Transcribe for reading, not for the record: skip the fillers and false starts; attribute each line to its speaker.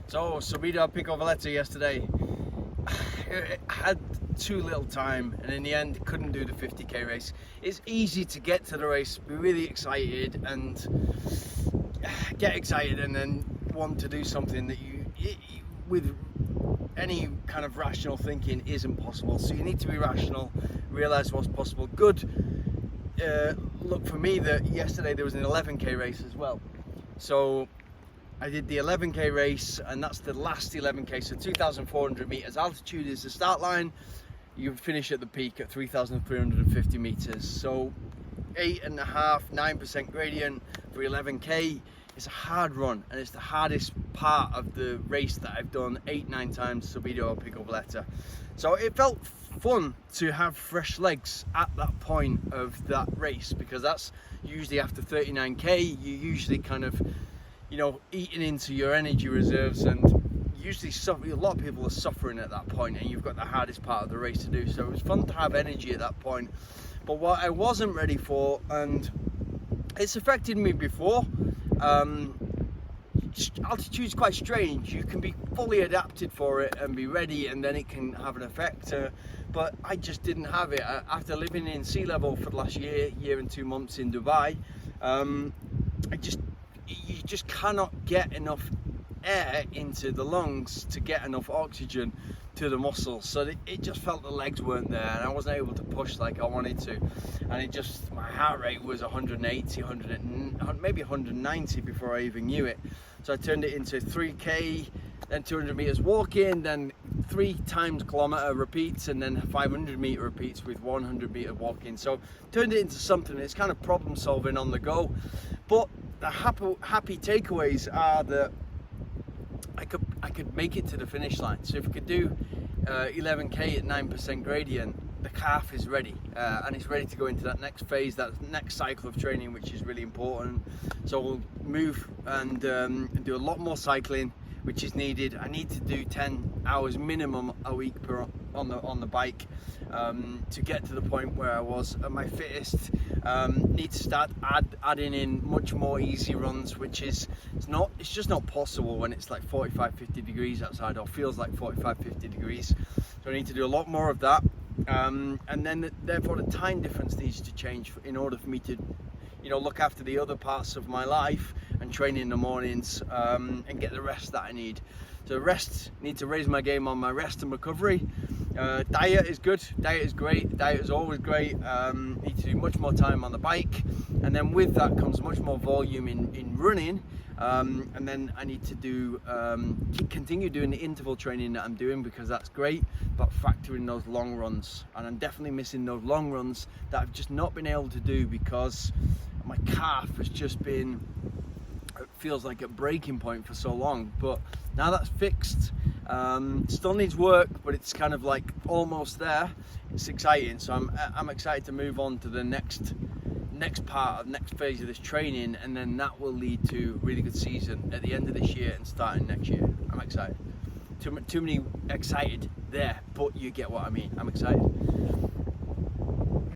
Speaker 1: So, Subito Pico Valletta yesterday. I had too little time, and in the end couldn't do the 50k race. It's easy to get to the race, be really excited and then want to do something that you with any kind of rational thinking isn't possible. So you need to be rational, realize what's possible. Good look for me that yesterday there was an 11k race as well. So I did the 11k race, and that's the last 11k, so 2,400 meters altitude is the start line. You finish at the peak at 3,350 meters. So 8.5–9% gradient for 11k. It's a hard run, and it's the hardest part of the race that I've done 8–9 times Subito Pico Valletta. So it felt fun to have fresh legs at that point of that race, because that's usually after 39k. You usually kind of, eating into your energy reserves, and usually a lot of people are suffering at that point, and you've got the hardest part of the race to do. So it was fun to have energy at that point. But what I wasn't ready for, and it's affected me before, altitude's quite strange. You can be fully adapted for it and be ready, and then it can have an effect. But I just didn't have it. After living in sea level for the last year and 2 months in Dubai, you just cannot get enough air into the lungs to get enough oxygen to the muscles. So it just felt the legs weren't there, and I wasn't able to push like I wanted to. And my heart rate was 180, maybe 190 before I even knew it. So I turned it into 3k, then 200 meters walking, then 3 times kilometer repeats, and then 500 meter repeats with 100 meter walking. So turned it into something. It's kind of problem solving on the go. But the happy takeaways are that I could make it to the finish line. So if I could do 11k at 9% gradient, the calf is ready, and it's ready to go into that next phase, that next cycle of training, which is really important. So we'll move and do a lot more cycling, which is needed. I need to do 10 hours minimum a week on the bike to get to the point where I was at my fittest. Need to start adding in much more easy runs, which it's just not possible when it's like 45–50 degrees outside, or feels like 45–50 degrees. So I need to do a lot more of that, and then therefore the time difference needs to change in order for me to look after the other parts of my life and train in the mornings, and get the rest that I need. So need to raise my game on my rest and recovery. Diet is good, diet is great, diet is always great. Need to do much more time on the bike, and then with that comes much more volume in running, and then I need to continue doing the interval training that I'm doing, because that's great, but factor in those long runs, and I'm definitely missing those long runs that I've just not been able to do because my calf has just been, it feels like a breaking point for so long. But now that's fixed. Still needs work, but it's kind of like almost there. It's exciting, so I'm excited to move on to the next phase of this training, and then that will lead to a really good season at the end of this year and starting next year. I'm excited. Too many excited there, but you get what I mean. I'm excited.